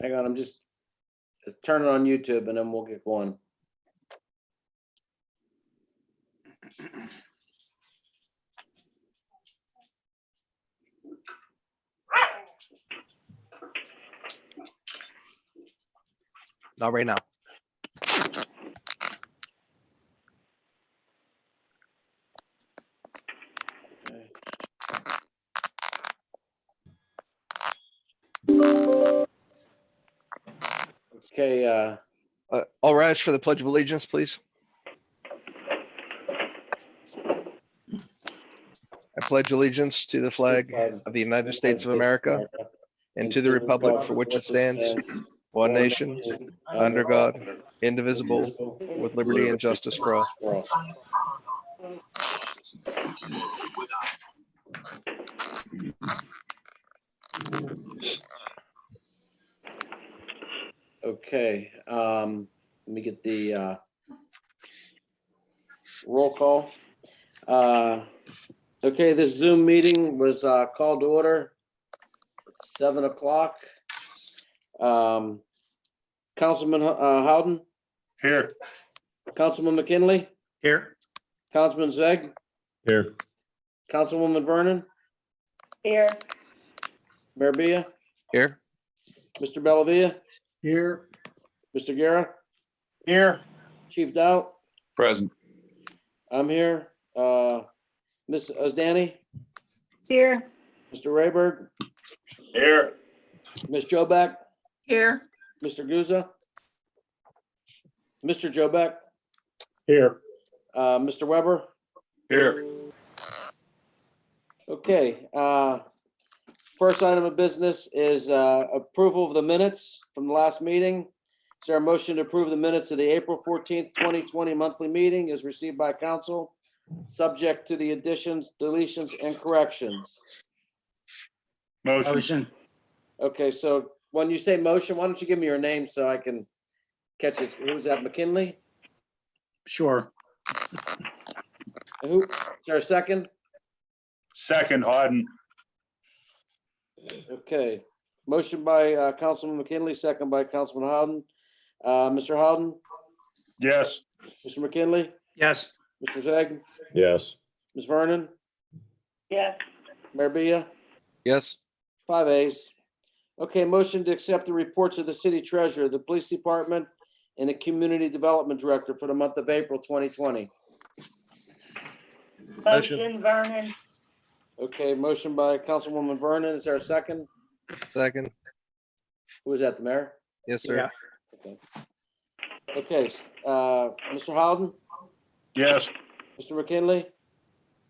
Hang on, I'm just turning on YouTube and then we'll get going. Not right now. Okay, All rise for the Pledge of Allegiance, please. I pledge allegiance to the flag of the United States of America and to the republic for which it stands, one nation, under God, indivisible, with liberty and justice for all. Okay, let me get the roll call. Okay, this Zoom meeting was called to order at 7 o'clock. Councilman Howden, Here. Councilman McKinley, Here. Councilman Zegg, Here. Councilwoman Vernon, Here. Mayor Bia, Here, Mr. Bellavia, Here. Mr. Guerra, Here. Chief Doubt, Present. I'm here. Ms. Ozdani, Here. Mr. Rayberg, Here. Ms. Jobeck, Here. Mr. Guzza, Mr. Jobeck, Here. Mr. Weber. Here. Okay, first item of business is approval of the minutes from the last meeting. Is there a motion to approve the minutes of the April 14th, 2020 monthly meeting as received by council, subject to the additions, deletions, and corrections? Motion. Okay, so when you say motion, why don't you give me your name so I can catch it? Who's that, McKinley? Sure. Who, is there a second? Second, Hawden. Okay, motion by Councilman McKinley, second by Councilman Howden. Mr. Howden, Yes. Mr. McKinley, Yes. Mr. Zegg, Yes. Ms. Vernon, Yes. Mayor Bia, yes, 5 ayes. Okay, motion to accept the reports of the city treasurer, the police department, and the community development director for the month of April 2020. Motion, Vernon. Okay, motion by Councilwoman Vernon. Is there a second? second, Who is that, the mayor? yes, sir. Okay, Mr. Howden, Yes. Mr. McKinley,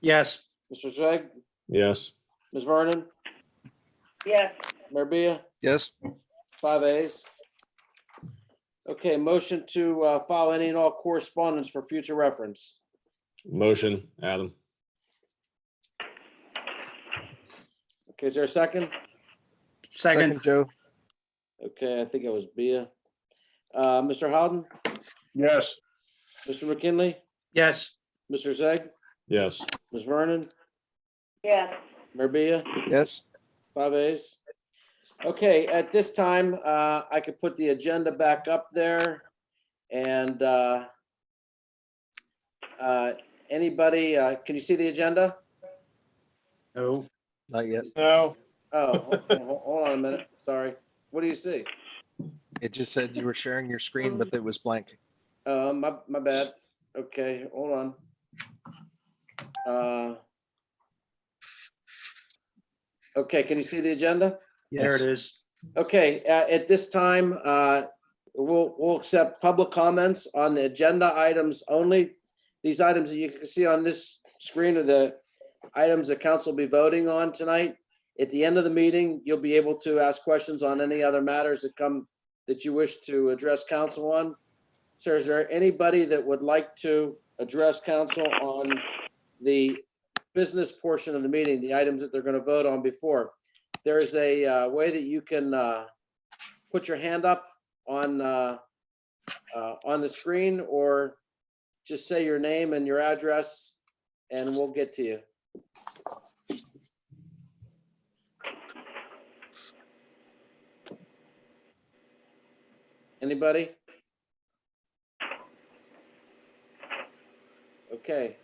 Yes. Mr. Zegg, Yes. Ms. Vernon, Yes. Mayor Bia, Yes, 5 ayes. Okay, motion to file any and all correspondence for future reference. Motion, Adam. Okay, is there a second? second, Joe, Okay, I think it was Bia. Mr. Howden, Yes. Mr. McKinley, Yes. Mr. Zegg, Yes. Ms. Vernon, Yes. Mayor Bia, yes, 5 ayes. Okay, at this time, I could put the agenda back up there. And anybody, can you see the agenda? No. not yet. No. Oh, hold on a minute. Sorry. What do you see? It just said you were sharing your screen, but it was blank. My bad. Okay, hold on. Okay, can you see the agenda? There it Yes. is. Okay, at this time, we'll accept public comments on the agenda items only. These items that you can see on this screen are the items that council will be voting on tonight. At the end of the meeting, you'll be able to ask questions on any other matters that you wish to address council on. So is there anybody that would like to address council on the business portion of the meeting, the items that they're going to vote on before? There is a way that you can put your hand up on the screen, or just say your name and your address and we'll get to you. Anybody? Okay,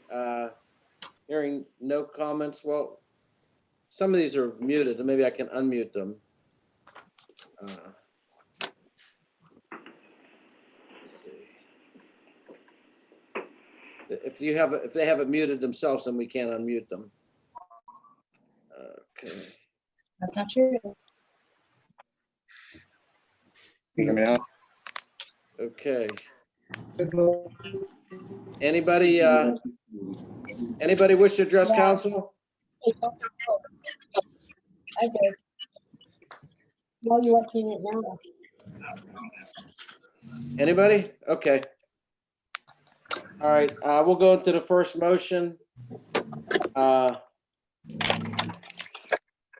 hearing no comments. Well, some of these are muted, and maybe I can unmute them. Let's see. If they have it muted themselves, then we can't unmute them. Okay. That's not true. Okay. Anybody wish to address council? I did. Well, you watching it now? Anybody? Okay. All right, we'll go into the first motion.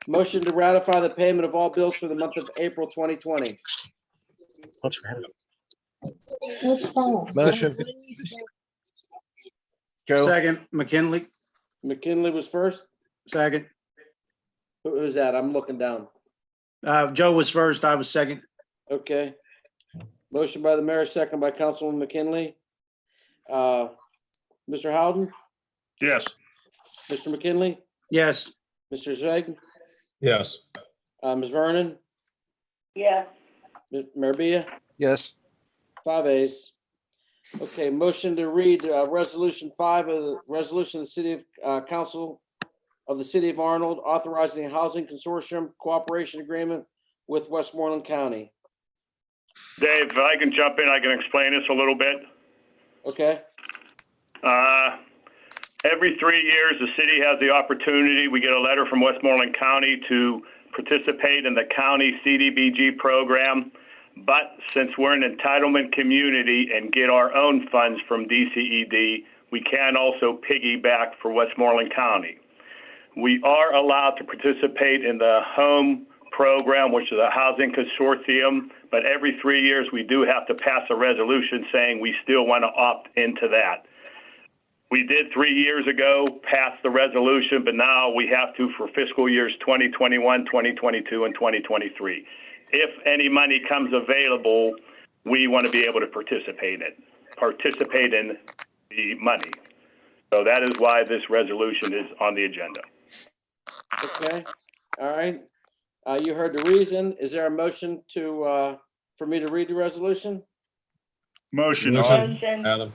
Motion to ratify the payment of all bills for the month of April 2020. Which phone? Motion. Joe, Second, McKinley. McKinley was first. Second. Who's that? I'm looking down. Joe was first. I was second. Okay. Motion by the mayor, second by Councilman McKinley. Mr. Howden, Yes. Mr. McKinley, Yes. Mr. Zweig, Yes. Ms. Vernon, yes, Mayor Bia, yes. 5 ayes. Okay, motion to read resolution 5 of the resolution of the city of council of the city of Arnold authorizing a housing consortium cooperation agreement with Westmoreland County. Dave, if I can jump in, I can explain this a little bit. Okay, Every 3 years, the city has the opportunity, we get a letter from Westmoreland County to participate in the county CDBG program. But since we're an entitlement community and get our own funds from DCED, we can also piggyback for Westmoreland County. We are allowed to participate in the home program, which is a housing consortium, but every 3 years we do have to pass a resolution saying we still want to opt into that. We did 3 years ago pass the resolution, but now we have to for fiscal years 2021, 2022, and 2023. If any money comes available, we want to be able to participate in the money. So that is why this resolution is on the agenda. okay, all right. You heard the reason. Is there a motion to, for me to read the resolution? Motion. Motion. motion, Adam.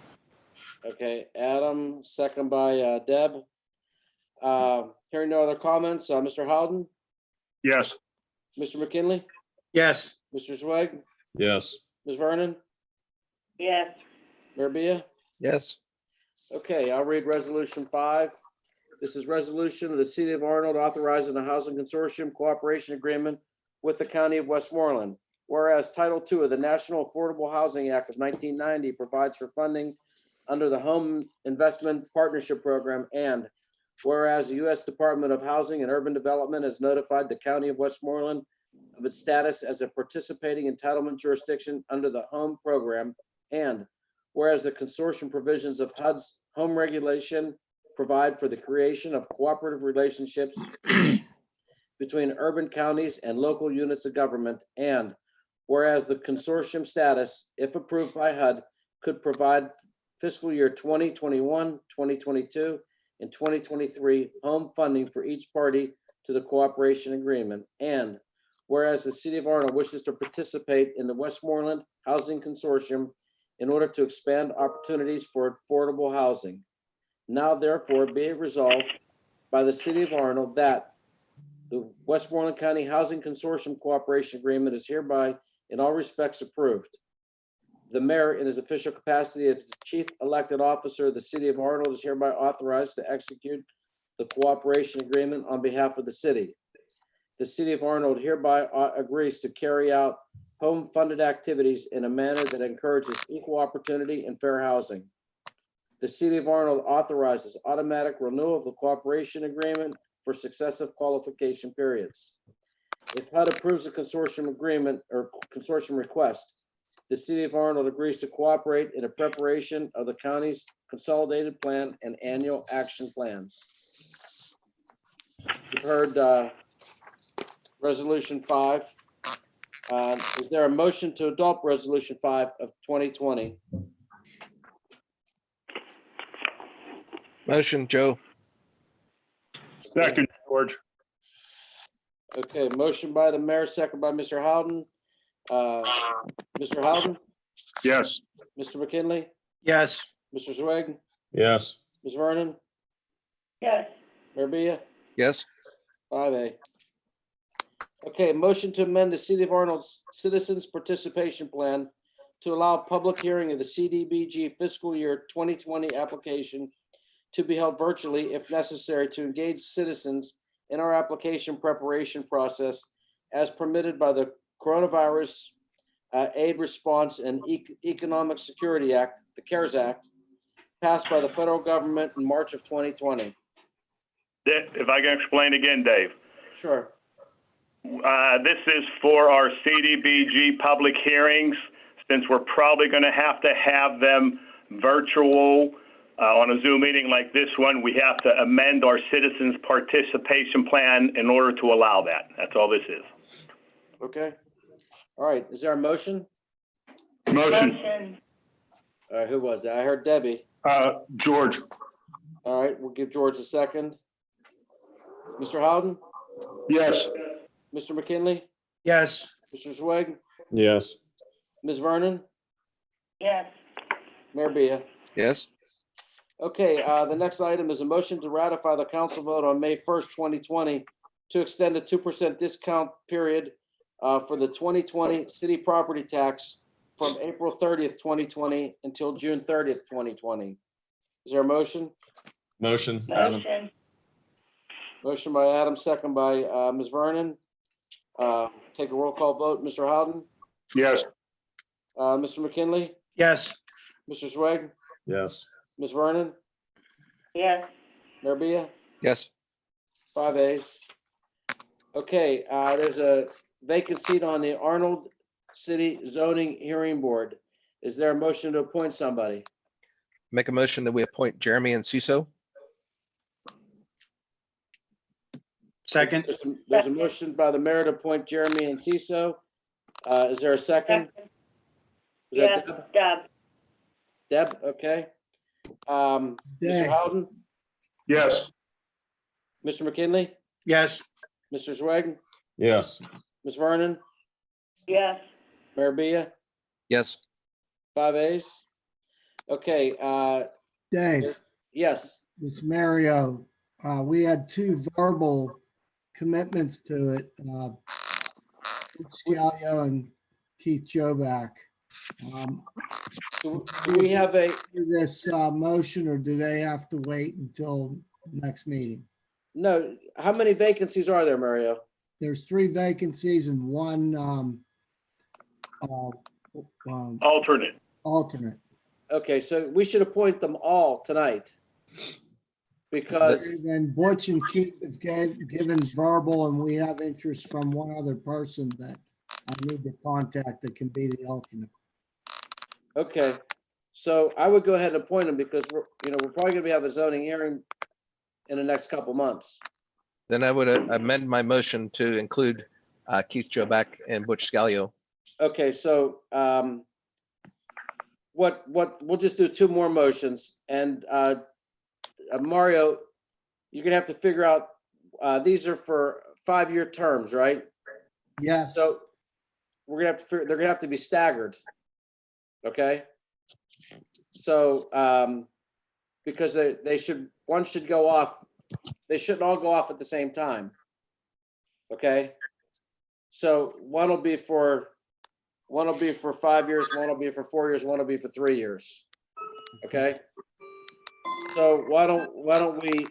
Okay, Adam, second by Deb. Hearing no other comments, Mr. Howden, Yes. Mr. McKinley, Yes. Mr. Zweig, Yes. Ms. Vernon, yes, Mayor Bia. Yes. Okay, I'll read resolution 5. This is resolution of the city of Arnold authorizing a housing consortium cooperation agreement with the county of Westmoreland. Whereas Title II of the National Affordable Housing Act of 1990 provides for funding under the Home Investment Partnership Program, and whereas the U.S. Department of Housing and Urban Development has notified the county of Westmoreland of its status as a participating entitlement jurisdiction under the home program, and whereas the consortium provisions of HUD's home regulation provide for the creation of cooperative relationships between urban counties and local units of government, and whereas the consortium status, if approved by HUD, could provide fiscal year 2021, 2022, and 2023 home funding for each party to the cooperation agreement, and whereas the city of Arnold wishes to participate in the Westmoreland Housing Consortium in order to expand opportunities for affordable housing. Now therefore be it resolved by the city of Arnold that the Westmoreland County Housing Consortium Cooperation Agreement is hereby in all respects approved. The mayor, in his official capacity as the chief elected officer of the city of Arnold, is hereby authorized to execute the cooperation agreement on behalf of the city. The city of Arnold hereby agrees to carry out home-funded activities in a manner that encourages equal opportunity and fair housing. The city of Arnold authorizes automatic renewal of the cooperation agreement for successive qualification periods. If HUD approves a consortium agreement or consortium request, the city of Arnold agrees to cooperate in the preparation of the county's consolidated plan and annual action plans. You've heard resolution 5. Is there a motion to adopt Resolution 5 of 2020? Motion, Joe. Second, George. Okay, motion by the mayor, second by Mr. Howden. Mr. Howden, Yes. Mr. McKinley, Yes. Mr. Zweig, yes, Ms. Vernon, yes, Mayor Bia, Yes. 5A. Okay, motion to amend the City of Arnold's Citizens Participation Plan to allow public hearing of the CDBG fiscal year 2020 application to be held virtually if necessary to engage citizens in our application preparation process as permitted by the Coronavirus Aid Response and Economic Security Act, the CARES Act, passed by the federal government in March of 2020. If I can explain again, Dave. Sure. This is for our CDBG public hearings, since we're probably going to have them virtual on a Zoom meeting like this one. We have to amend our citizens participation plan in order to allow that. That's all this is. Okay. All right. Is there a motion? Motion. motion, All right. Who was that? I heard Debbie. George. All right. We'll give George a second. Mr. Howden, Yes. Mr. McKinley, Yes. Mr. Zweig, yes, Ms. Vernon, yes, Mayor Bia. Yes. Okay, the next item is a motion to ratify the council vote on May 1st, 2020 to extend a 2% discount period for the 2020 city property tax from April 30th, 2020 until June 30th, 2020. Is there a motion? motion, Adam, motion, Motion by Adam, second by Ms. Vernon. Take a roll call vote. Mr. Howden, Yes. Mr. McKinley, Yes. Mr. Zweig, yes, Ms. Vernon, yes, Mayor Bia. Yes. 5 A's. Okay, there's a vacant seat on the Arnold City Zoning Hearing Board. Is there a motion to appoint somebody? Make a motion that we appoint Jeremy and Ciso. Second. There's a motion by the mayor to appoint Jeremy and Tiso. Is there a second? second, Is that yes, Deb? Deb, Deb, okay. Mr. Dave. Howden, Yes. Mr. McKinley, Yes. Mr. Zweig, yes, Ms. Vernon, yes, Mayor Bia, Yes. 5 A's. Okay, Dave, yes, this is Mario. We had two verbal commitments to it. Scalio and Keith Joback. do we have a, Do this motion, or do they have to wait until next meeting? no, how many vacancies are there, Mario? There's 3 vacancies and 1 Alternate. alternate. Okay, so we should appoint them all tonight. Because, Then Butch and Keith have given verbal, and we have interest from one other person that I need to contact that can be the alternate. okay, so I would go ahead and appoint them because we're probably gonna have a zoning hearing in the next couple months. Then I would amend my motion to include Keith Joback and Butch Scalio. Okay, so we'll just do 2 more motions, and Mario, you're gonna have to figure out, these are for 5-year terms, right? Yes, So we're gonna have to figure, they're gonna have to be staggered. Okay? So, because one should go off, they shouldn't all go off at the same time. Okay? So one will be for 5 years, one will be for 4 years, one will be for 3 years. Okay? So why don't we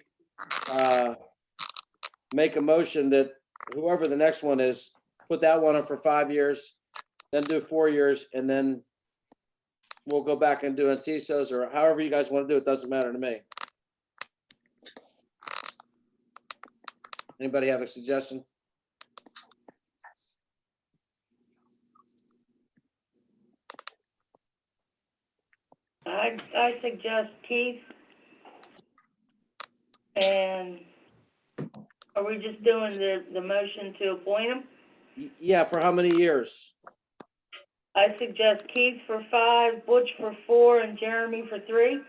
make a motion that whoever the next one is, put that one on for 5 years, then do 4 years, and then we'll go back and do CISOs, or however you guys want to do it, doesn't matter to me. Anybody have a suggestion? I suggest Keith. And are we just doing the motion to appoint him? Yeah, for how many years? I suggest Keith for 5, Butch for 4, and Jeremy for 3.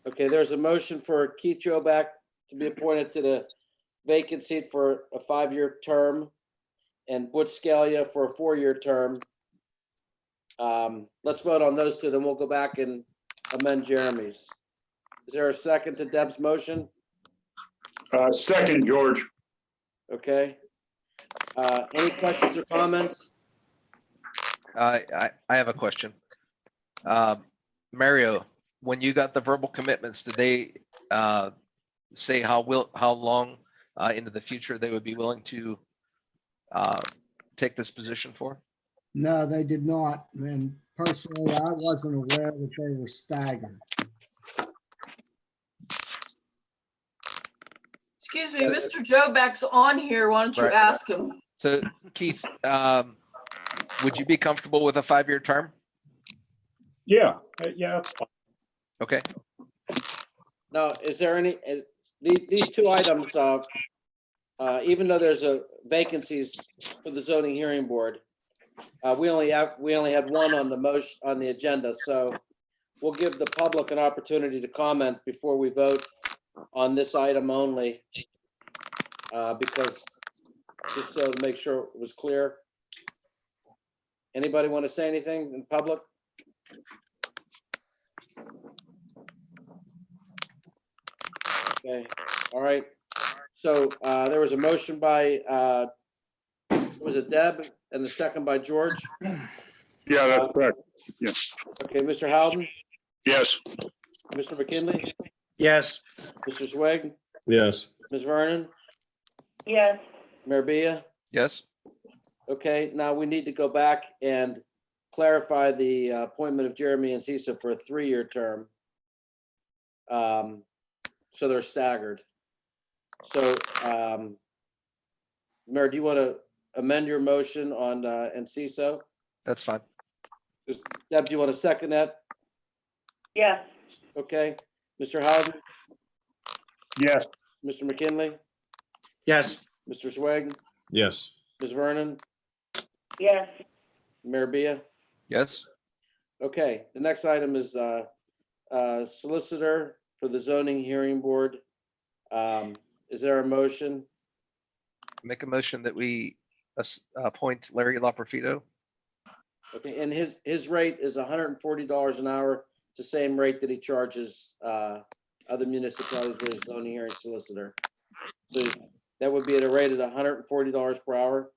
Okay, there's a motion for Keith Joback to be appointed to the vacant seat for a 5-year term and Butch Scalia for a 4-year term. Let's vote on those two, then we'll go back and amend Jeremy's. Is there a second to Deb's motion? Second, George. Okay. Any questions or comments? I have a question. Mario, when you got the verbal commitments, did they say how long into the future they would be willing to take this position for? No, they did not. And personally, I wasn't aware that they were staggered. Excuse me, Mr. Joback's on here. Why don't you Right. ask him? So Keith, would you be comfortable with a 5-year term? Yeah. Okay, Now, is there any, these two items, even though there's a vacancies for the zoning hearing board, we only had one on the motion, on the agenda, so we'll give the public an opportunity to comment before we vote on this item only. Because, just so to make sure it was clear. Anybody want to say anything in public? Okay, all right. So there was a motion by, was it Deb, and the second by George? Yeah, that's correct. Okay, Mr. Howden, Yes. Mr. McKinley, Yes. Mr. Swig, Yes. Ms. Vernon, Yes. Mayor Bia. yes, Okay, now we need to go back and clarify the appointment of Jeremy and Cisa for a 3-year term. So they're staggered. So, Mayor, do you want to amend your motion on Enciso? that's fine. Deb, do you want to second that? Yes. Okay, Mr. Howden, Yes. Mr. McKinley, Yes. Mr. Swag, Yes. Ms. Vernon, Yes. Mayor Bia. Yes, Okay, the next item is solicitor for the zoning hearing board. Is there a motion? make a motion that we appoint Larry LaProfito. Okay, and his rate is $140 an hour. It's the same rate that he charges other municipalities for his zoning hearing solicitor. So that would be at a rate of $140 per hour.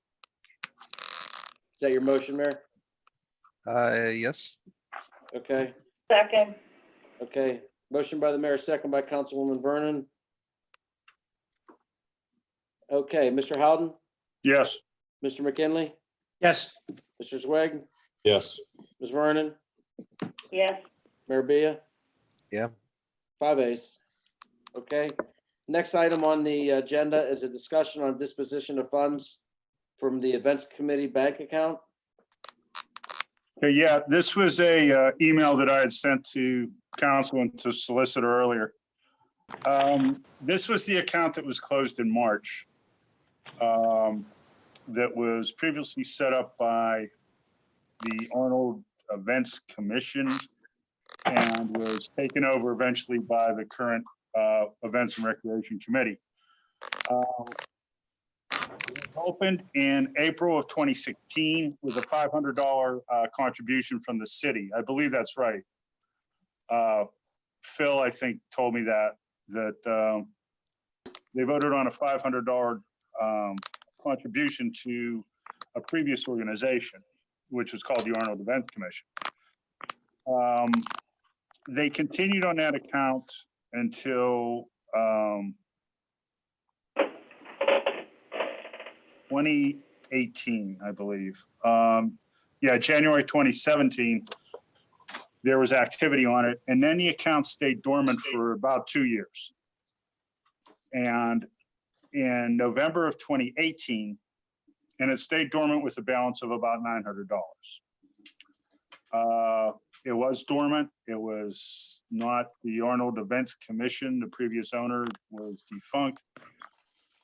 Is that your motion, Mayor? Yes, Okay, Second. okay. Motion by the mayor, second by Councilwoman Vernon. Okay, Mr. Howden, Yes. Mr. McKinley, Yes. Mr. Swag, Yes. Ms. Vernon, Yes. Mayor Bia. Yeah. 5 ayes. Okay. Next item on the agenda is a discussion on disposition of funds from the events committee bank account. Okay, yeah, this was a email that I had sent to council and to solicitor earlier. This was the account that was closed in March. That was previously set up by the Arnold Events Commission and was taken over eventually by the current Events and Recreation Committee. It opened in April of 2016 with a $500 contribution from the city. I believe that's right. Phil, I think, told me that they voted on a $500 contribution to a previous organization, which was called the Arnold Events Commission. They continued on that account until 2018, I believe. Yeah, January 2017, there was activity on it, and then the account stayed dormant for about 2 years. And in November of 2018, and it stayed dormant with a balance of about $900. It was dormant. It was not the Arnold Events Commission. The previous owner was defunct.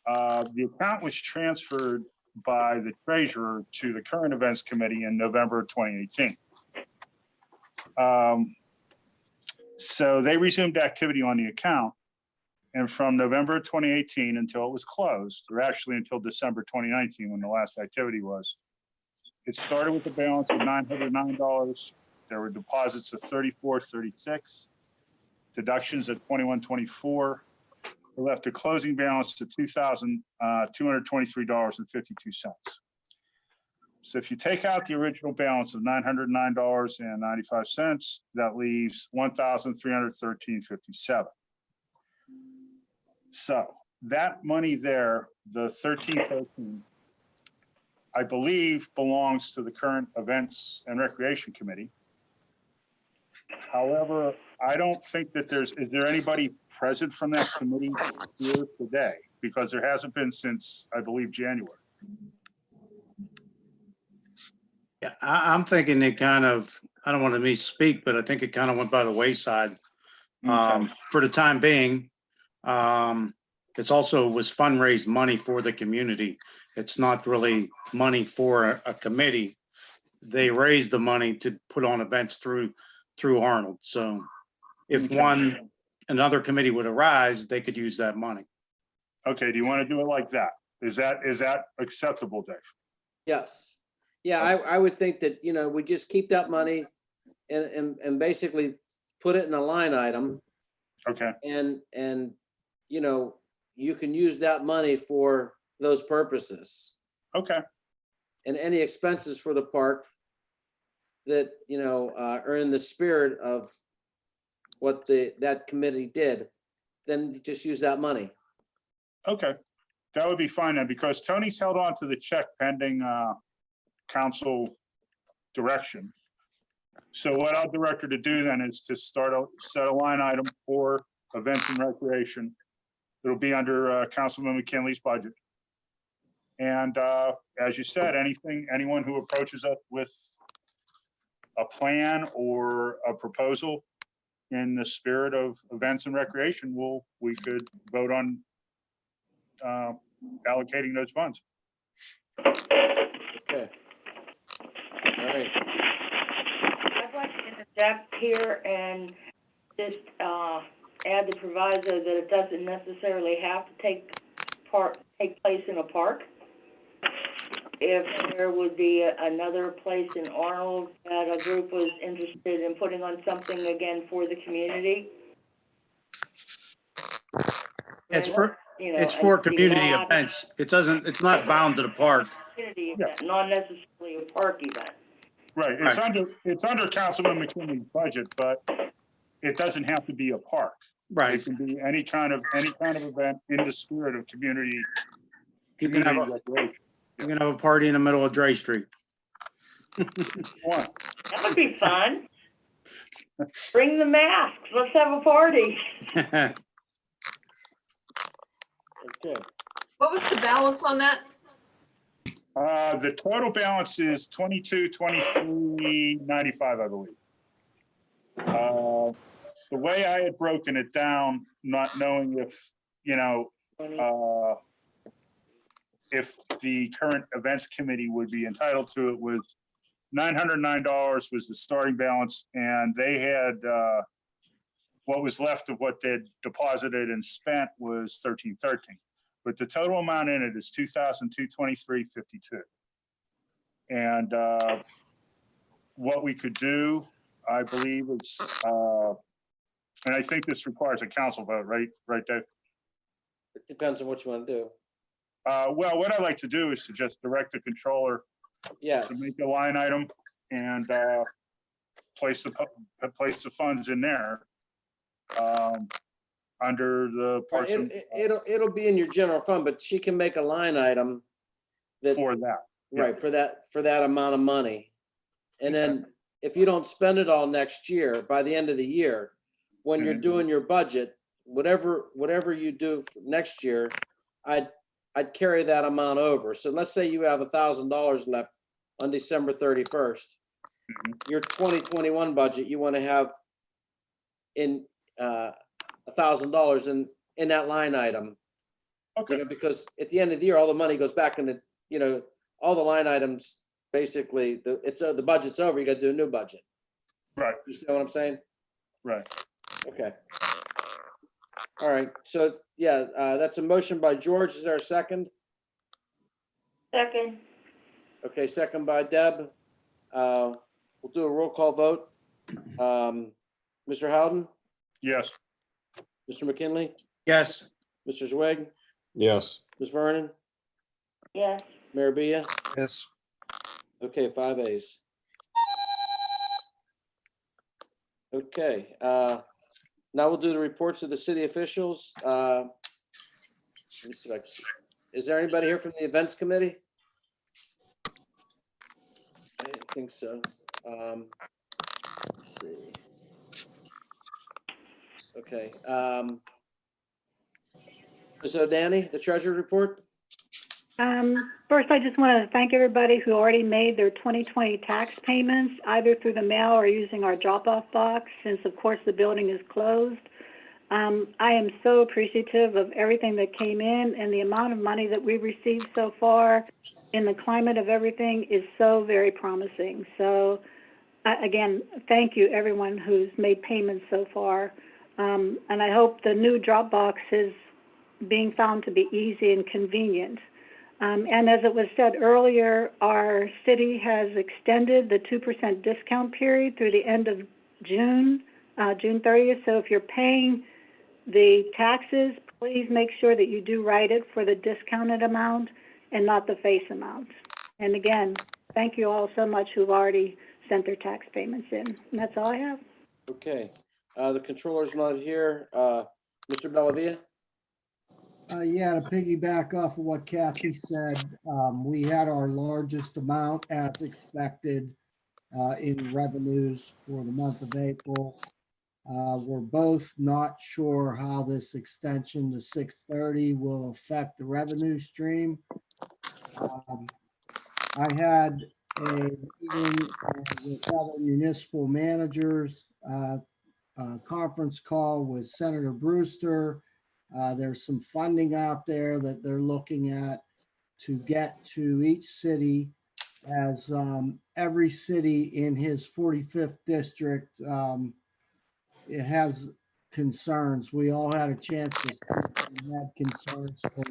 The account was transferred by the treasurer to the current events committee in November 2018. So they resumed activity on the account. And from November 2018 until it was closed, or actually until December 2019, when the last activity was, it started with a balance of $909. There were deposits of $34.36, deductions at $21.24. It left a closing balance to $2,223.52. So if you take out the original balance of $909.95, that leaves $1,313.57. So that money there, the 1313, I believe belongs to the current Events and Recreation Committee. However, I don't think that is there anybody present from that committee here today? Because there hasn't been since, I believe, January. Yeah, I'm thinking it kind of, I don't want to misspeak, but I think it kind of went by the wayside Okay. for the time being. It's also was fundraised money for the community. It's not really money for a committee. They raised the money to put on events through Arnold. So if Okay. another committee would arise, they could use that money. Okay, do you want to do it like that? Is that acceptable, Dave? Yes. Yeah, I would think that, we just keep that money and basically put it in a line item, Okay, and you can use that money for those purposes. okay, And any expenses for the park that, are in the spirit of what that committee did, then you just use that money. okay. That would be fine then, because Tony's held on to the check pending council direction. So what I'll direct her to do then is to set a line item for events and recreation. It'll be under Councilman McKinley's budget. And as you said, anyone who approaches us with a plan or a proposal in the spirit of events and recreation, we could vote on allocating those funds. Okay. All right. I'd like to interject here and just add the proviso that it doesn't necessarily have to take place in a park. If there would be another place in Arnold that a group was interested in putting on something again for the community. It's for It's community events. It's not bound to the park. Community event, not necessarily a park event. Right, it's under Councilman McKinley's budget, but it doesn't have to be a park. Right. It can be any kind of event in the spirit of community. You can have recreation. You can have a party in the middle of Dre Street. That would be fun. Bring the masks. Let's have a party. Okay. What was the balance on that? The total balance is 22,23.95, I believe. The way I had broken it down, not knowing if the current events committee would be entitled to it, was $909 was the starting balance, and they had what was left of what they'd deposited and spent was $1,313. But the total amount in it is $2,223.52. And what we could do, I believe, is, and I think this requires a council vote, right, Dave? It depends on what you want to do. Well, what I'd like to do is to just direct the controller Yes. to make a line item and place the funds in there under the parks and It'll be in your general fund, but she can make a line item for that. right, for that amount of money. And then if you don't spend it all next year, by the end of the year, when you're doing your budget, whatever you do for next year, I'd carry that amount over. So let's say you have $1,000 left on December 31st. Your 2021 budget, you want to have in $1,000 in that line item. Okay. Because at the end of the year, all the money goes back into you know, all the line items, basically, the budget's over, you gotta do a new budget. Right, You see what I'm saying? right. Okay. All right, so, yeah, that's a motion by George. Is there a second? Second, Okay, second by Deb. We'll do a roll call vote. Mr. Howden, Yes, Mr. McKinley, Yes, Mr. Zwig, Yes. Ms. Vernon, yes. Mayor Bia. Yes. Okay, 5 ayes. Okay, now we'll do the reports of the city officials. Let me see if I can see. Is there anybody here from the events committee? I didn't think so. Let's see. Okay. Ms. O'Dani, the treasurer report? First, I just want to thank everybody who already made their 2020 tax payments, either through the mail or using our drop-off box, since of course the building is closed. I am so appreciative of everything that came in, and the amount of money that we've received so far in the climate of everything is so very promising. So again, thank you everyone who's made payments so far. And I hope the new drop box is being found to be easy and convenient. And as it was said earlier, our city has extended the 2% discount period through the end of June, June 30th. So if you're paying the taxes, please make sure that you do write it for the discounted amount and not the face amount. And again, thank you all so much who've already sent their tax payments in. And that's all I have. Okay. The controller's not here. Mr. Bellavia? Yeah, to piggyback off of what Kathy said, we had our largest amount as expected in revenues for the month of April. We're both not sure how this extension to 6:30 will affect the revenue stream. I had a meeting with other municipal managers, conference call with Senator Brewster. There's some funding out there that they're looking at to get to each city, as every city in his 45th district, it has concerns. We all had a chance to speak and had concerns for,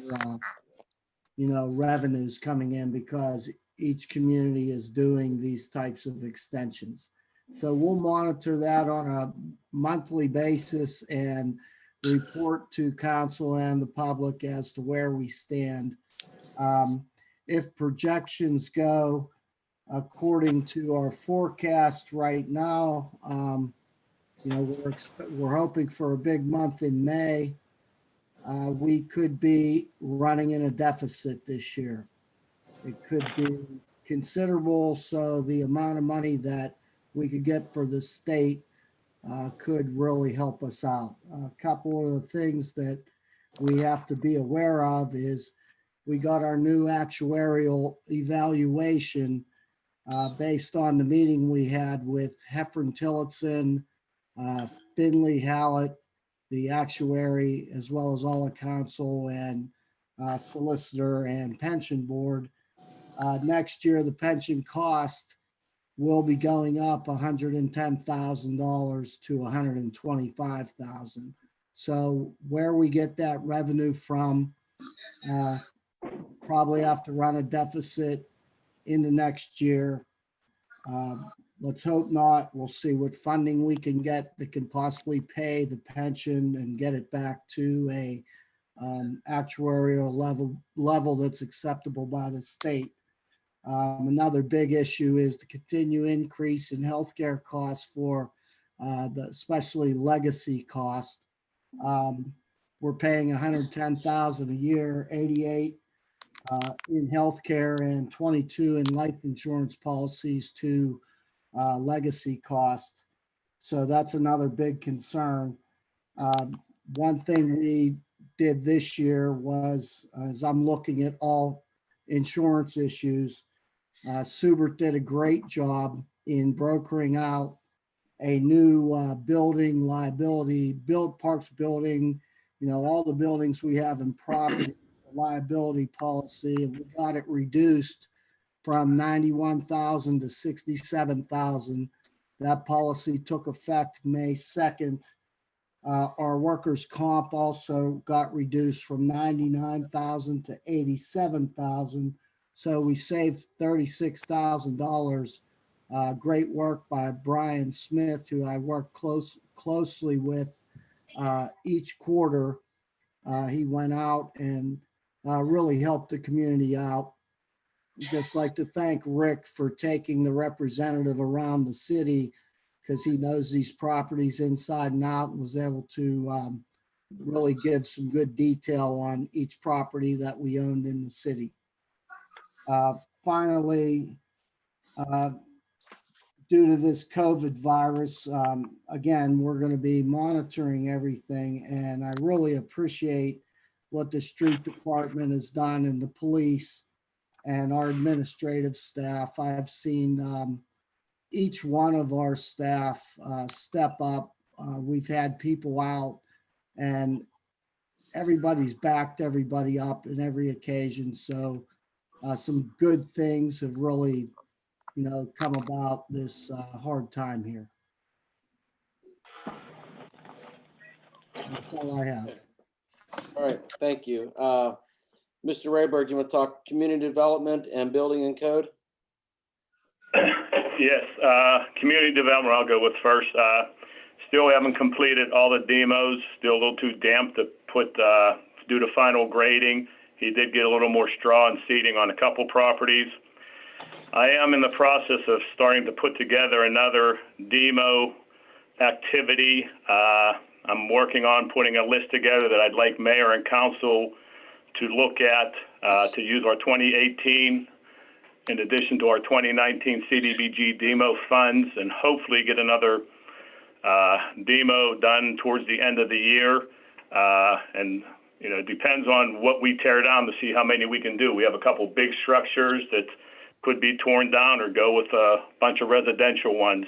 revenues coming in because each community is doing these types of extensions. So we'll monitor that on a monthly basis and report to council and the public as to where we stand. If projections go according to our forecast right now, we're hoping for a big month in May. We could be running in a deficit this year. It could be considerable, so the amount of money that we could get for the state could really help us out. A couple of the things that we have to be aware of is we got our new actuarial evaluation based on the meeting we had with Heffron Tillotson, Finley Hallett, the actuary, as well as all the council and solicitor and pension board. Next year, the pension cost will be going up $110,000 to $125,000. So where we get that revenue from, probably have to run a deficit in the next year. Let's hope not. We'll see what funding we can get that can possibly pay the pension and get it back to a actuarial level that's acceptable by the state. Another big issue is the continued increase in healthcare costs for especially legacy costs. We're paying $110,000 a year, 88 in healthcare and 22 in life insurance policies to legacy costs. So that's another big concern. One thing we did this year was, as I'm looking at all insurance issues, Subert did a great job in brokering out a new building liability, parks building, all the buildings we have in property, liability policy, and we got it reduced from 91,000 to 67,000. That policy took effect May 2nd. Our workers' comp also got reduced from 99,000 to 87,000. So we saved $36,000. Great work by Brian Smith, who I work closely with each quarter. He went out and really helped the community out. Just like to thank Rick for taking the representative around the city, because he knows these properties inside and out, and was able to really give some good detail on each property that we owned in the city. Finally, due to this COVID virus, again, we're going to be monitoring everything, and I really appreciate what the street department has done and the police and our administrative staff. I've seen each one of our staff step up. We've had people out, and everybody's backed everybody up in every occasion. So some good things have really, come about this hard time here. That's all I have. All right, thank you. Mr. Rayberg, do you want to talk community development and building and code? Yes, community development I'll go with first. Still haven't completed all the demos, still a little too damp to put, due to final grading. He did get a little more straw and seating on a couple properties. I am in the process of starting to put together another demo activity. I'm working on putting a list together that I'd like mayor and council to look at, to use our 2018 in addition to our 2019 CDBG demo funds, and hopefully get another demo done towards the end of the year. And it depends on what we tear down to see how many we can do. We have a couple big structures that could be torn down or go with a bunch of residential ones.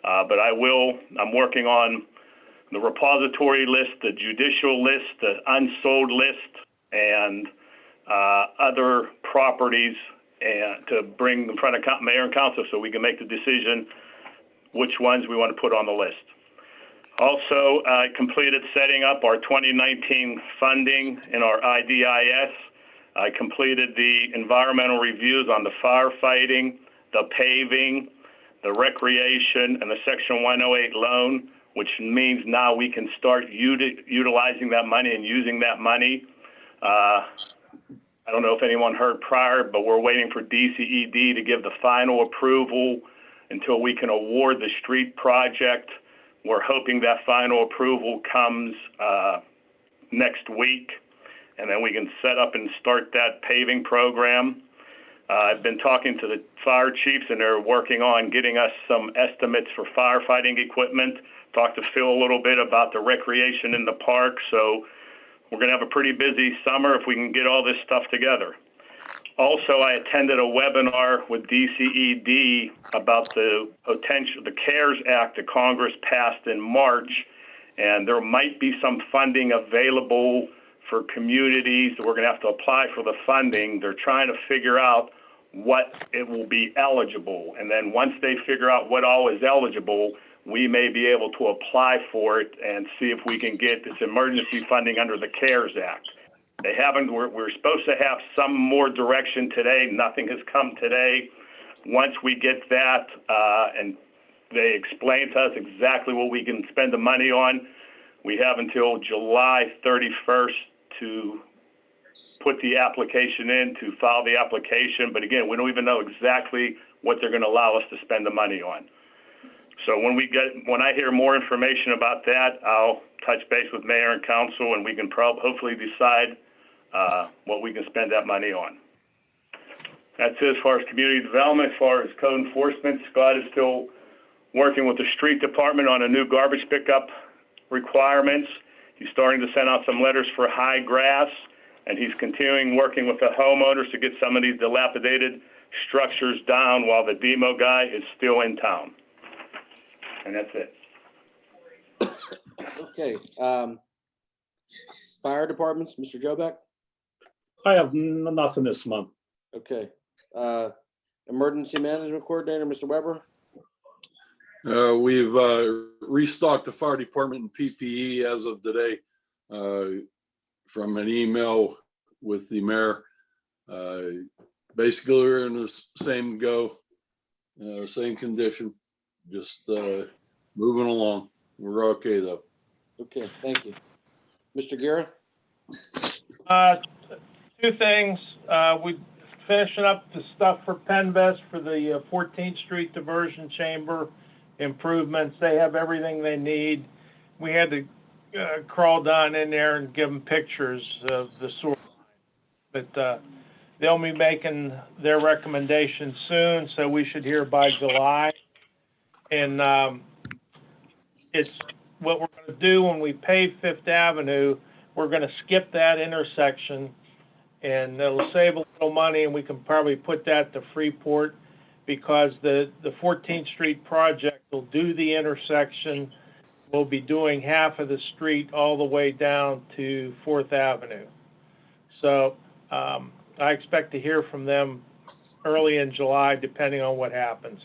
But I'm working on the repository list, the judicial list, the unsold list, and other properties, and to bring in front of mayor and council so we can make the decision which ones we want to put on the list. Also, I completed setting up our 2019 funding in our IDIS. I completed the environmental reviews on the firefighting, the paving, the recreation, and the Section 108 loan, which means now we can start utilizing that money and using that money. I don't know if anyone heard prior, but we're waiting for DCED to give the final approval until we can award the street project. We're hoping that final approval comes next week, and then we can set up and start that paving program. I've been talking to the fire chiefs, and they're working on getting us some estimates for firefighting equipment. Talked to Phil a little bit about the recreation in the park, so we're going to have a pretty busy summer if we can get all this stuff together. Also, I attended a webinar with DCED about the CARES Act that Congress passed in March, and there might be some funding available for communities that we're going to have to apply for the funding. They're trying to figure out what it will be eligible, and then once they figure out what all is eligible, we may be able to apply for it and see if we can get this emergency funding under the CARES Act. They haven't, we're supposed to have some more direction today. Nothing has come today. Once we get that, and they explain to us exactly what we can spend the money on, we have until July 31st to put the application in, to file the application. But again, we don't even know exactly what they're going to allow us to spend the money on. So when I hear more information about that, I'll touch base with mayor and council, and we can hopefully decide what we can spend that money on. That's it as far as community development. As far as code enforcement, Scott is still working with the street department on a new garbage pickup requirements. He's starting to send out some letters for high grass, and he's continuing working with the homeowners to get some of these dilapidated structures down while the demo guy is still in town. And that's it. Okay. Fire departments, Mr. Jobeck? I have nothing this month. Okay. Emergency Management Coordinator, Mr. Weber? We've restocked the fire department in PPE as of today from an email with the mayor. Basically, we're in the same same condition, just moving along. We're okay though. Okay, thank you. Mr. Guerra? Two things. We finishing up the stuff for Penvest for the 14th Street Diversion Chamber improvements. They have everything they need. We had to crawl down in there and give them pictures of the sewer line. But they'll be making their recommendation soon, so we should hear by July. And it's what we're going to do when we pave Fifth Avenue. We're going to skip that intersection, and it'll save a little money, and we can probably put that to Freeport, because the 14th Street project will do the intersection. We'll be doing half of the street all the way down to 4th Avenue. So I expect to hear from them early in July, depending on what happens.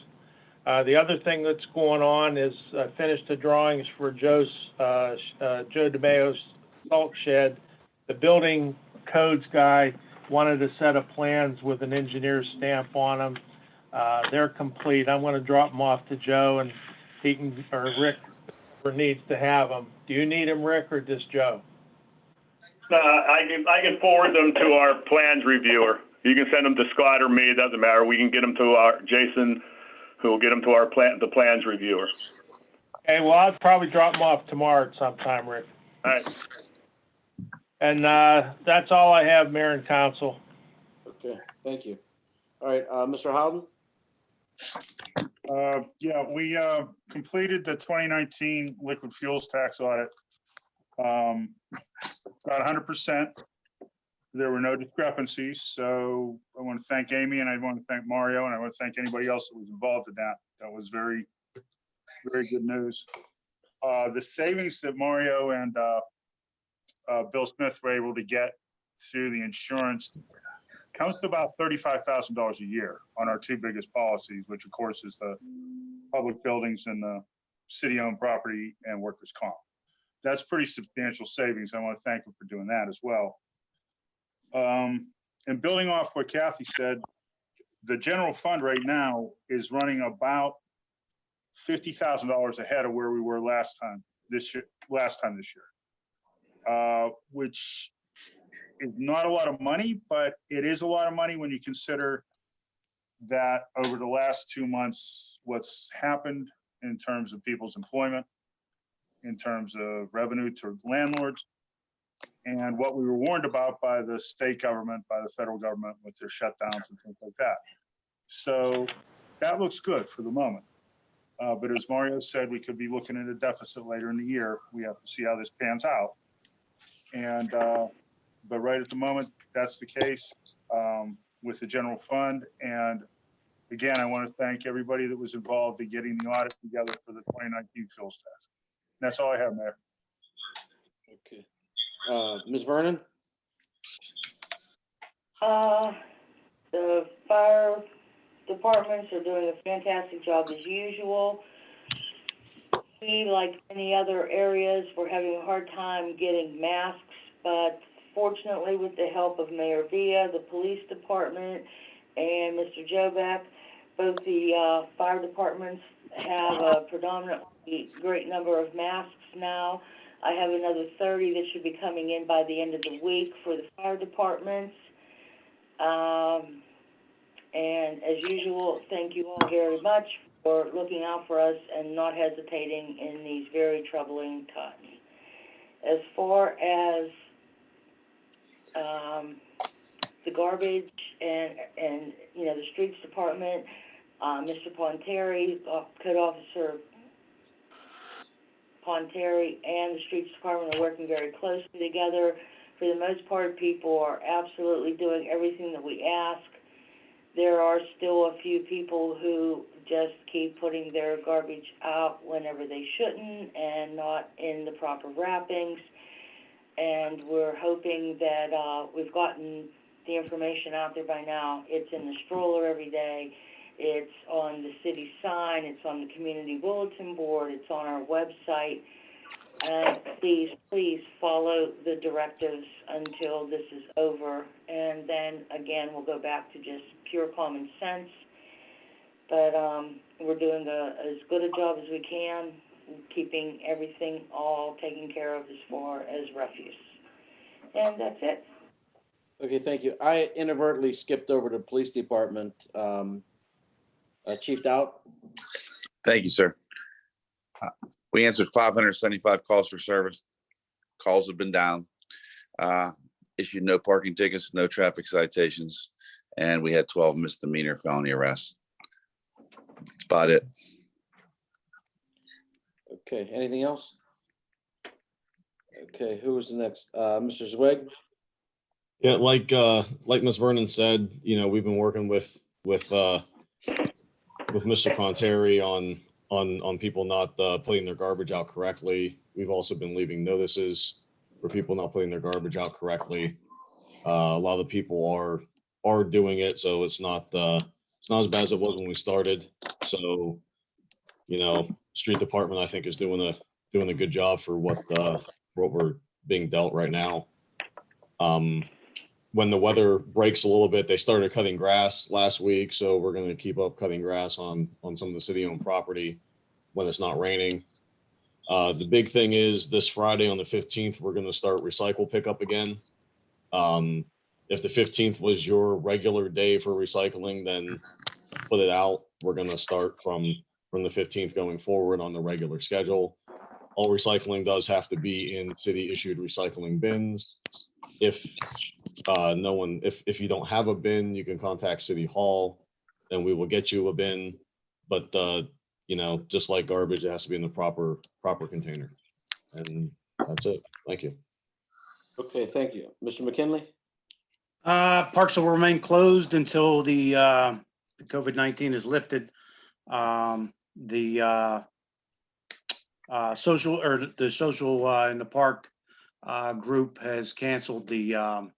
The other thing that's going on is I finished the drawings for Joe DeMayo's salt shed. The building codes guy wanted a set of plans with an engineer's stamp on them. They're complete. I'm going to drop them off to Joe, and he can, or Rick, or needs to have them. Do you need them, Rick, or just Joe? I can forward them to our plans reviewer. You can send them to Scott or me. It doesn't matter. We can get them to our Jason, who will get them to our the plans reviewer. Okay. Well, I'll probably drop them off tomorrow at some time, Rick. All right. And that's all I have, Mayor and Council. Okay, thank you. All right, Mr. Howden? Yeah, we completed the 2019 liquid fuels tax audit. About 100%. There were no discrepancies. So I want to thank Amy, and I want to thank Mario, and I want to thank anybody else that was involved in that. That was very, very good news. The savings that Mario and Bill Smith were able to get through the insurance comes to about $35,000 a year on our two biggest policies, which of course is the public buildings and the city-owned property and workers' comp. That's pretty substantial savings. I want to thank them for doing that as well. And building off what Kathy said, the general fund right now is running about $50,000 ahead of where we were last time this year, which is not a lot of money, but it is a lot of money when you consider that over the last 2 months, what's happened in terms of people's employment, in terms of revenue to landlords, and what we were warned about by the state government, by the federal government with their shutdowns and things like that. So that looks good for the moment. But as Mario said, we could be looking at a deficit later in the year. We have to see how this pans out. And but right at the moment, that's the case with the general fund. And again, I want to thank everybody that was involved in getting the audit together for the 2019 fuels tax. And that's all I have, Mayor. Okay. Ms. Vernon? The fire departments are doing a fantastic job as usual. We, like many other areas, we're having a hard time getting masks, but fortunately, with the help of Mayor Villa, the police department, and Mr. Joback, both the fire departments have a predominantly great number of masks now. I have another 30 that should be coming in by the end of the week for the fire departments. And as usual, thank you all very much for looking out for us and not hesitating in these very troubling times. As far as the garbage and you know, the streets department, Mr. Ponteri, Code Officer Ponteri, and the streets department are working very closely together. For the most part, people are absolutely doing everything that we ask. There are still a few people who just keep putting their garbage out whenever they shouldn't and not in the proper wrappings. And we're hoping that we've gotten the information out there by now. It's in the stroller every day. It's on the city sign. It's on the community bulletin board. It's on our website. And please, please follow the directives until this is over. And then again, we'll go back to just pure common sense. But we're doing as good a job as we can, keeping everything all taken care of as far as refuse. And that's it. Okay, thank you. I inadvertently skipped over to the police department. Chief Doubt? Thank you, sir. We answered 575 calls for service. Calls have been down. Issued no parking tickets, no traffic citations, and we had 12 misdemeanor felony arrests. That's about it. Okay, anything else? Okay, who was the next? Mr. Zwig? Yeah, like Ms. Vernon said, we've been working with Mr. Pronteri on people not putting their garbage out correctly. We've also been leaving notices for people not putting their garbage out correctly. A lot of the people are doing it, so it's not as bad as it was when we started. So, street department I think is doing a good job for what we're being dealt right now. When the weather breaks a little bit, they started cutting grass last week, so we're going to keep up cutting grass on some of the city-owned property when it's not raining. The big thing is this Friday on the 15th, we're going to start recycle pickup again. If the 15th was your regular day for recycling, then put it out. We're going to start from the 15th going forward on the regular schedule. All recycling does have to be in city-issued recycling bins. If you don't have a bin, you can contact City Hall and we will get you a bin. But just like garbage, it has to be in the proper container. And that's it. Thank you. Okay, thank you. Mr. McKinley? Parks will remain closed until the COVID-19 is lifted. The social in the park group has canceled the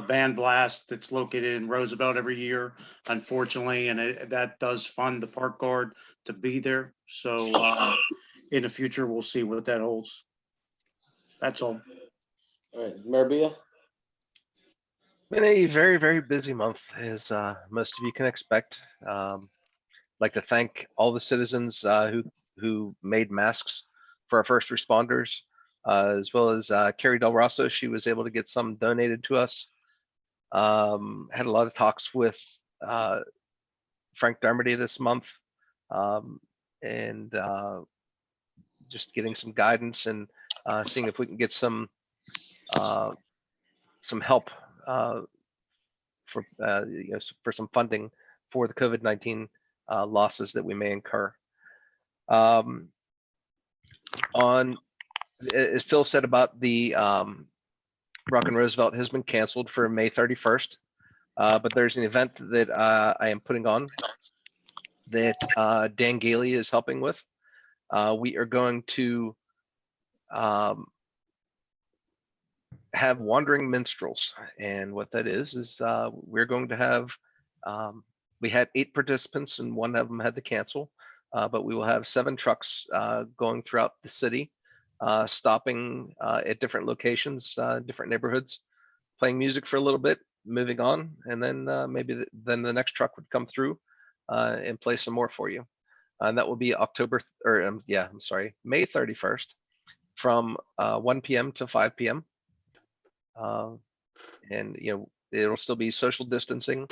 band blast that's located in Roosevelt every year, unfortunately, and that does fund the park guard to be there. So in the future, we'll see what that holds. That's all. All right, Mayor Bia? Been a very, very busy month, as most of you can expect. Like to thank all the citizens who made masks for our first responders, as well as Carrie Del Rosso. She was able to get some donated to us. Had a lot of talks with Frank Dermody this month, and just getting some guidance and seeing if we can get some help for some funding for the COVID-19 losses that we may incur. As Phil said about the Rock and Roosevelt has been canceled for May 31st, but there's an event that I am putting on that Dan Gailey is helping with. We are going to have wandering minstrels, and what that is we're going to have we had 8 participants and one of them had to cancel, but we will have 7 trucks going throughout the city, stopping at different locations, different neighborhoods, playing music for a little bit, moving on, and then maybe then the next truck would come through and play some more for you. And that will be May 31st from 1 p.m. to 5 p.m. And it'll still be social distancing.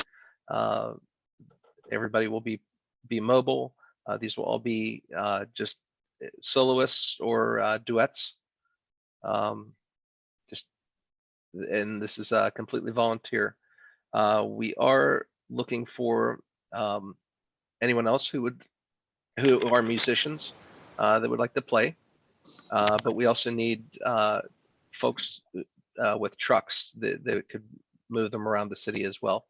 Everybody will be mobile. These will all be just soloists or duets. And this is completely volunteer. We are looking for anyone else who are musicians that would like to play, but we also need folks with trucks that could move them around the city as well.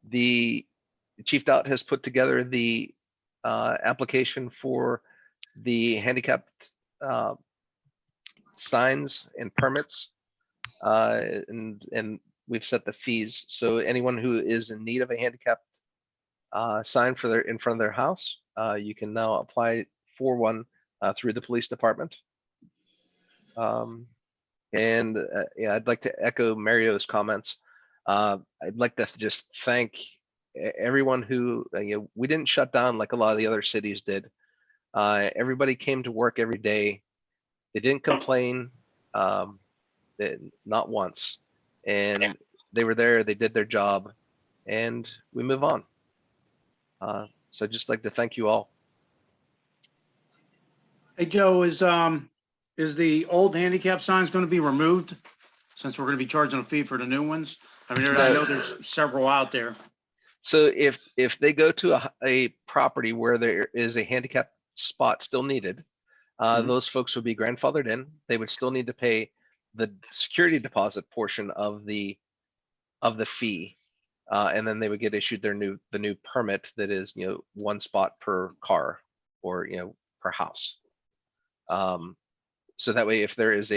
The Chief Dot has put together the application for the handicapped signs and permits. And we've set the fees. So anyone who is in need of a handicap sign for in front of their house, you can now apply for one through the police department. Yeah, I'd like to echo Mario's comments. I'd like to just thank everyone who, we didn't shut down like a lot of the other cities did. Everybody came to work every day. They didn't complain, not once. And they were there, they did their job, and we move on. So I'd just like to thank you all. Hey, Joe, is the old handicap signs going to be removed since we're going to be charging a fee for the new ones? I mean, I know there's several out there. So if they go to a property where there is a handicap spot still needed, those folks would be grandfathered in. They would still need to pay the security deposit portion of the fee, and then they would get issued the new permit that is, one spot per car or per house. So that way, if there is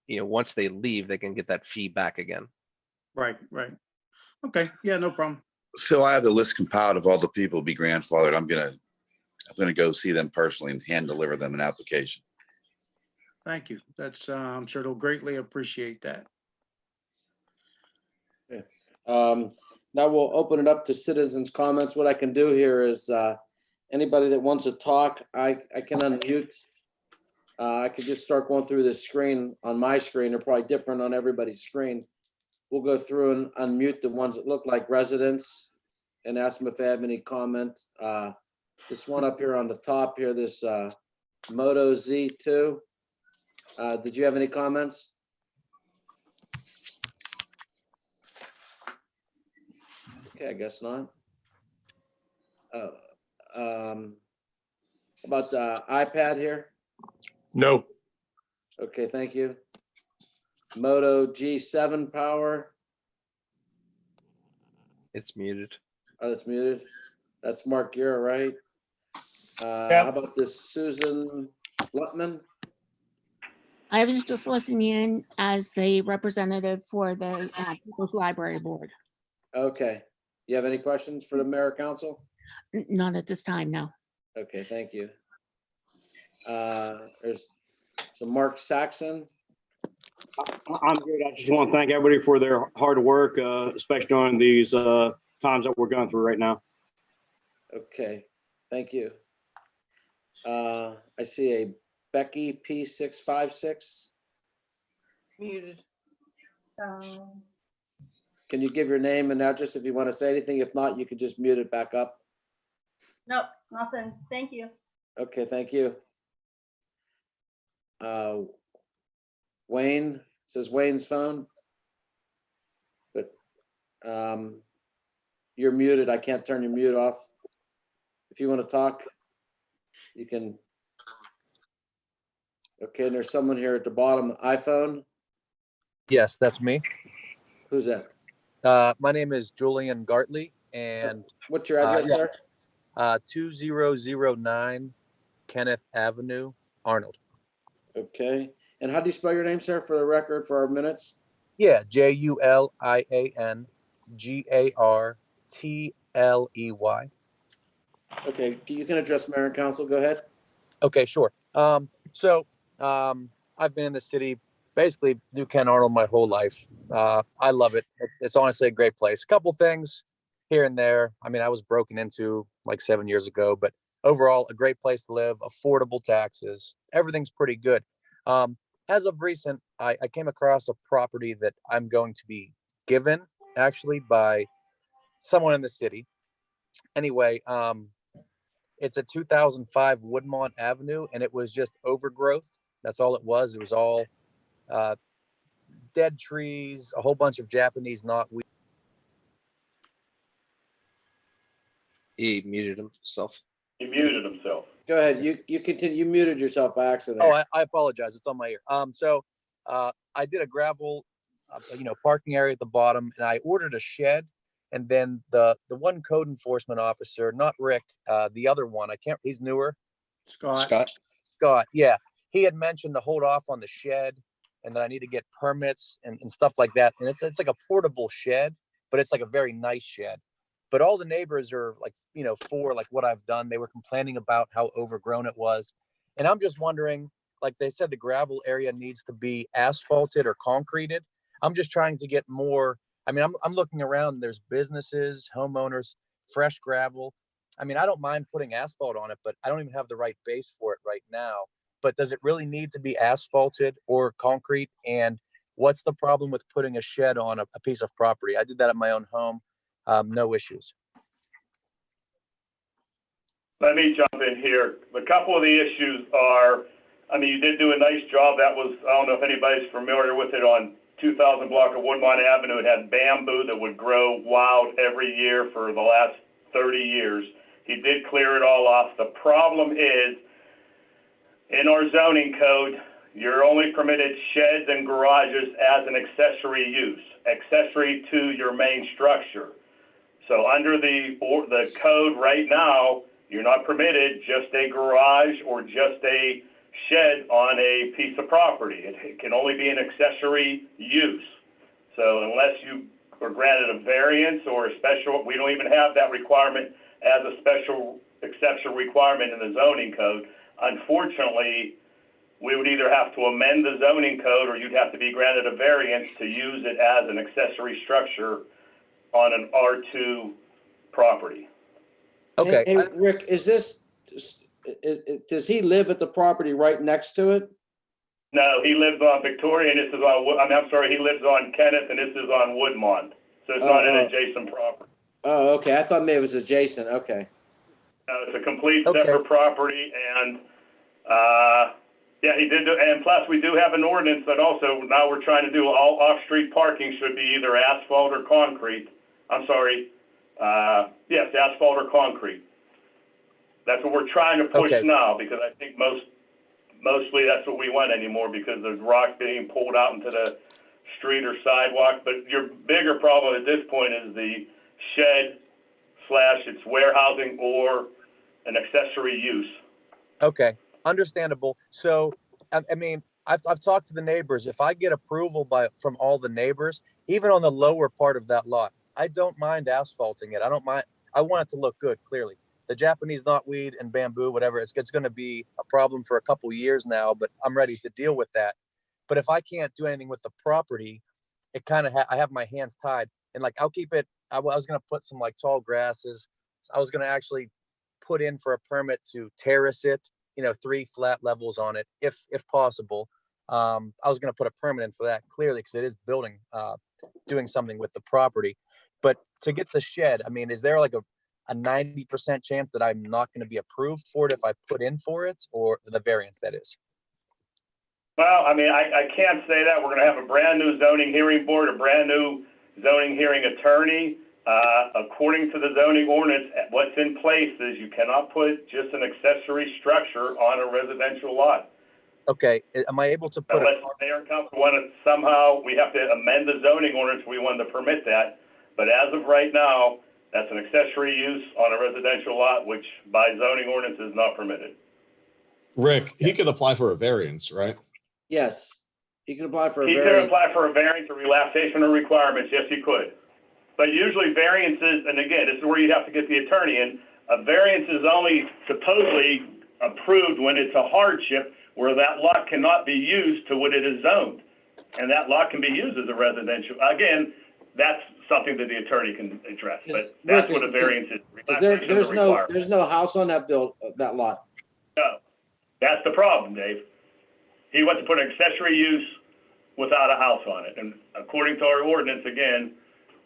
once they leave, they can get that fee back again. Right. Okay. Yeah, no problem. Phil, I have the list compiled of all the people who be grandfathered. I'm gonna go see them personally and hand deliver them an application. Thank you. That's, I'm sure they'll greatly appreciate that. Now we'll open it up to citizens' comments. What I can do here is anybody that wants to talk, I can unmute. I could just start going through this screen on my screen. They're probably different on everybody's screen. We'll go through and unmute the ones that look like residents and ask them if they have any comment. This one up here on the top here, this Moto Z2. Did you have any comments? Okay, I guess not. About the iPad here? No. Okay, thank you. Moto G7 power. It's muted. Oh, that's muted. That's Mark Gera, right? Yeah. How about this Susan Lutman? I was just listening in as the representative for the People's Library Board. Okay. You have any questions for the mayor council? Not at this time, no. Okay, thank you. There's some Mark Saxon. I'm good. I just want to thank everybody for their hard work, especially during these times that we're going through right now. Okay, thank you. I see a Becky P656. Muted. Can you give your name and address if you want to say anything? If not, you could just mute it back up. Nope, nothing. Thank you. Okay, thank you. Wayne, says Wayne's phone. But you're muted. I can't turn your mute off. If you want to talk, you can. Okay, and there's someone here at the bottom, iPhone. Yes, that's me. Who's that? My name is Julian Gartley, and what's your address, sir? 2009 Kenneth Avenue, Arnold. Okay, and how do you spell your name, sir, for the record, for our minutes? Yeah, JULIANGARTLEY. Okay, you can address mayor and council. Go ahead. Okay, sure. So I've been in the city, basically New Kent Arnold, my whole life. I love it. It's honestly a great place. A couple things here and there. I mean, I was broken into like 7 years ago, but overall, a great place to live, affordable taxes. Everything's pretty good. As of recent, I came across a property that I'm going to be given actually by someone in the city. Anyway, it's a 2005 Woodmont Avenue, and it was just overgrowth. That's all it was. It was all dead trees, a whole bunch of Japanese knotweed. He muted himself. He muted himself. Go ahead. You continue. You muted yourself by accident. Oh, I apologize. It's on my ear. So I did a gravel, parking area at the bottom, and I ordered a shed. And then the one code enforcement officer, not Rick, the other one, he's newer. Scott. Yeah. he had mentioned to hold off on the shed and that I need to get permits and stuff like that. And it's like a portable shed, but it's like a very nice shed. But all the neighbors are like, for like what I've done. They were complaining about how overgrown it was. And I'm just wondering, like they said, the gravel area needs to be asphalted or concreted. I'm just trying to get more. I mean, I'm looking around, there's businesses, homeowners, fresh gravel. I mean, I don't mind putting asphalt on it, but I don't even have the right base for it right now. But does it really need to be asphalted or concrete? And what's the problem with putting a shed on a piece of property? I did that at my own home. No issues. Let me jump in here. A couple of the issues are, I mean, you did do a nice job. That was, I don't know if anybody's familiar with it, on 2000 block of Woodmont Avenue. It had bamboo that would grow wild every year for the last 30 years. He did clear it all off. The problem is, in our zoning code, you're only permitted sheds and garages as an accessory use, accessory to your main structure. So under the code right now, you're not permitted just a garage or just a shed on a piece of property. It can only be an accessory use. So unless you are granted a variance or a special, we don't even have that requirement as a special exception requirement in the zoning code. Unfortunately, we would either have to amend the zoning code or you'd have to be granted a variance to use it as an accessory structure on an R2 property. Okay. Hey, Rick, does he live at the property right next to it? No, he lives on Victoria, and this is on, I'm sorry, he lives on Kenneth, and this is on Woodmont. So it's not an adjacent property. Oh, okay. I thought maybe it was adjacent. Okay. It's a complete separate property, and yeah, he did. And plus, we do have an ordinance that also now we're trying to do all off-street parking should be either asphalt or concrete. I'm sorry. Yes, asphalt or concrete. That's what we're trying to push now, because I think mostly that's what we want anymore, because there's rock being pulled out into the street or sidewalk. But your bigger problem at this point is the shed / it's warehousing or an accessory use. Okay, understandable. So, I mean, I've talked to the neighbors. If I get approval from all the neighbors, even on the lower part of that lot, I don't mind asphalting it. I don't mind. I want it to look good, clearly. The Japanese knotweed and bamboo, whatever, it's going to be a problem for a couple years now, but I'm ready to deal with that. But if I can't do anything with the property, it kind of, I have my hands tied. And like, I'll keep it, I was going to put some like tall grasses. I was going to actually put in for a permit to terrace it, 3 flat levels on it, if possible. I was going to put a permit in for that, clearly, because it is building, doing something with the property. But to get the shed, I mean, is there like a 90% chance that I'm not going to be approved for it if I put in for it, or the variance, that is? Well, I mean, I can't say that. We're going to have a brand new zoning hearing board, a brand new zoning hearing attorney. According to the zoning ordinance, what's in place is you cannot put just an accessory structure on a residential lot. Okay, am I able to put unless the mayor and council want to somehow, we have to amend the zoning ordinance, we want to permit that. But as of right now, that's an accessory use on a residential lot, which by zoning ordinance is not permitted. Rick, he could apply for a variance, right? Yes, he could apply for a He could variance. apply for a variance or relaxation of requirements. Yes, he could. But usually variances, and again, this is where you have to get the attorney in. A variance is only supposedly approved when it's a hardship where that lot cannot be used to what it is zoned. And that lot can be used as a residential. Again, that's something that the attorney can address, but that's what a variance is. There's no house on that that lot. No, that's the problem, Dave. He wants to put an accessory use without a house on it. And according to our ordinance, again,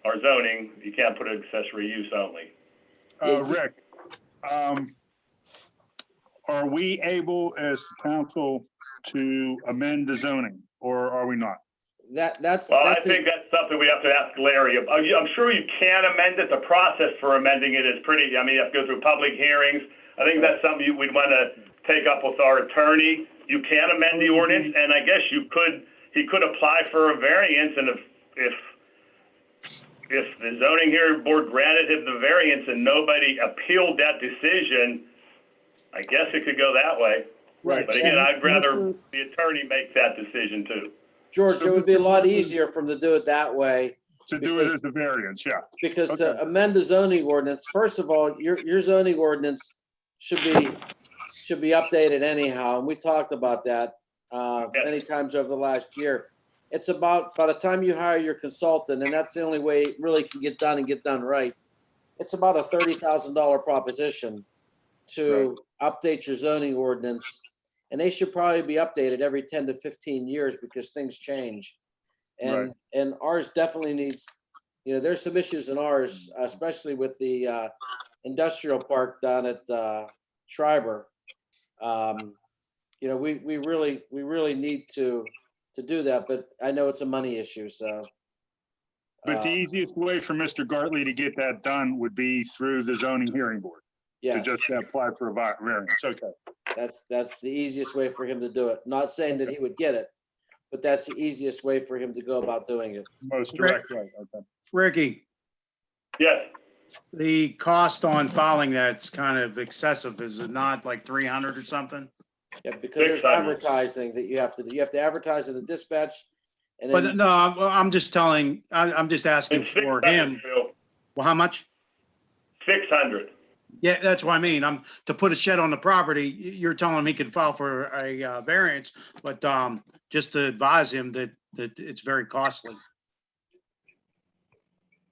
our zoning, you can't put an accessory use only. Rick, are we able as council to amend the zoning, or are we not? I think that's something we have to ask Larry. I'm sure you can amend it. The process for amending it is pretty, I mean, you have to go through public hearings. I think that's something we'd want to take up with our attorney. You can amend the ordinance, and I guess he could apply for a variance, and if the zoning hearing board granted him the variance and nobody appealed that decision, I guess it could go that way. Right. But again, I'd rather the attorney make that decision too. George, it would be a lot easier for them to do it that way. To do it as a variance, yeah. Because Okay. to amend the zoning ordinance, first of all, your zoning ordinance should be updated anyhow. And we talked about that many times over the last year. It's about, by the time you hire your consultant, and that's the only way it really can get done and get done right. It's about a $30,000 proposition to update your zoning ordinance. And they should probably be updated every 10 to 15 years because things change. And ours definitely needs, there's some issues in ours, especially with the industrial park down at Schreiber. We really need to do that, but I know it's a money issue, so. But the easiest way for Mr. Gartley to get that done would be through the zoning hearing board. Yeah. To just apply for a variance, okay. That's the easiest way for him to do it. Not saying that he would get it, but that's the easiest way for him to go about doing it. Most direct way, okay. Ricky, Yes. the cost on filing that's kind of excessive. Is it not like 300 or something? Yeah, because there's advertising that you have to do. You have to advertise in the dispatch. And then, But no, I'm just asking It's for 600, him. Bill. Well, how much? 600. Yeah, that's what I mean. To put a shed on the property, you're telling him he can file for a variance, but just to advise him that it's very costly.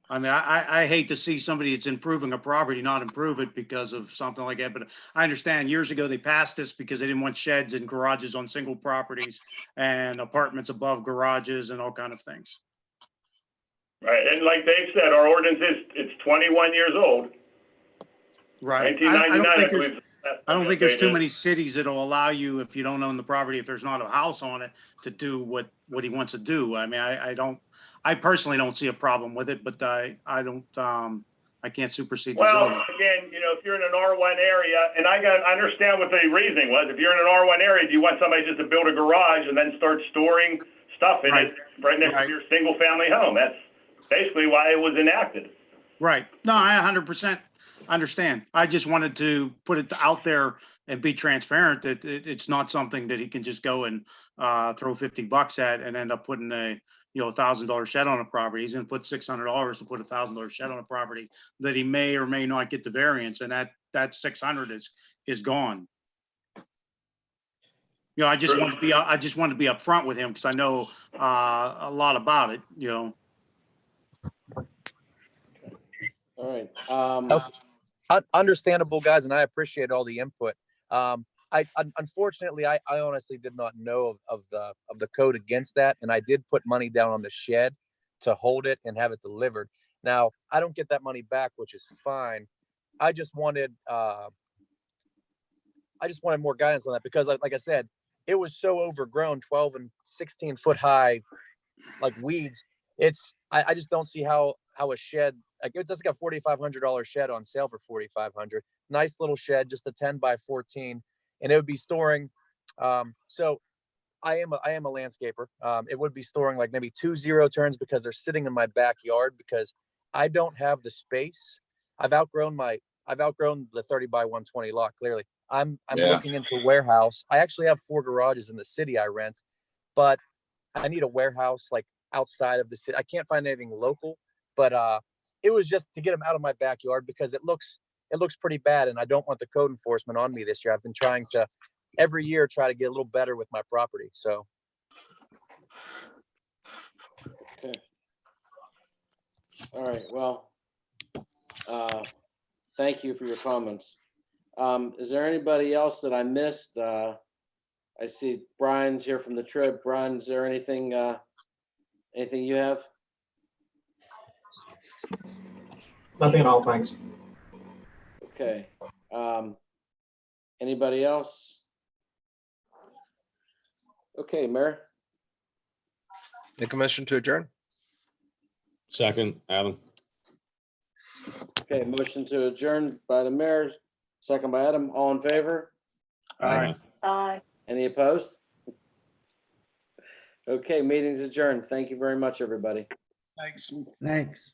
I mean, I hate to see somebody that's improving a property not improve it because of something like that, but I understand years ago they passed this because they didn't want sheds and garages on single properties and apartments above garages and all kind of things. Right, and like Dave said, our ordinance it's 21 years old. Right. 1999, I don't think there's too many cities that'll allow you, if you don't own the property, if there's not a house on it, to do what he wants to do. I mean, I personally don't see a problem with it, but I can't supersede the Well, zoning. again, if you're in an R1 area, and I understand what the reasoning was. If you're in an R1 area, do you want somebody just to build a garage and then start storing stuff in it right next to your single family home? That's basically why it was enacted. Right. No, I 100% understand. I just wanted to put it out there and be transparent that it's not something that he can just go and throw $50 at and end up putting a $1,000 shed on a property. He's going to put $600 to put a $1,000 shed on a property that he may or may not get the variance, and that 600 is gone. I just want to be upfront with him because I know a lot about it. all right. Understandable, guys, and I appreciate all the input. Unfortunately, I honestly did not know of the code against that, and I did put money down on the shed to hold it and have it delivered. Now, I don't get that money back, which is fine. I just wanted more guidance on that because, like I said, it was so overgrown, 12 and 16 foot high, like weeds. I just don't see how a shed, like it's just like a $4,500 shed on sale for $4,500. Nice little shed, just a 10 by 14, and it would be storing. So I am a landscaper. It would be storing like maybe 2 0-turns because they're sitting in my backyard because I don't have the space. I've outgrown the 30 by 120 lot. Clearly, I'm looking into a warehouse. I actually have 4 garages in the city I rent, but I need a warehouse like outside of the city. I can't find anything local, but it was just to get them out of my backyard because it looks pretty bad, and I don't want the code enforcement on me this year. I've been trying to every year try to get a little better with my property. So. Okay. All right. Well, thank you for your comments. Is there anybody else that I missed? I see Brian's here from the Trib. Brian, is there anything you have? Nothing at all, thanks. Okay. Anybody else? Okay, Mayor. Make a motion to adjourn. Second, Adam. Okay, motion to adjourn by the mayor, second by Adam. All in favor? Aye. Aye. Any opposed? Okay, meeting's adjourned. Thank you very much, everybody. Thanks. Thanks.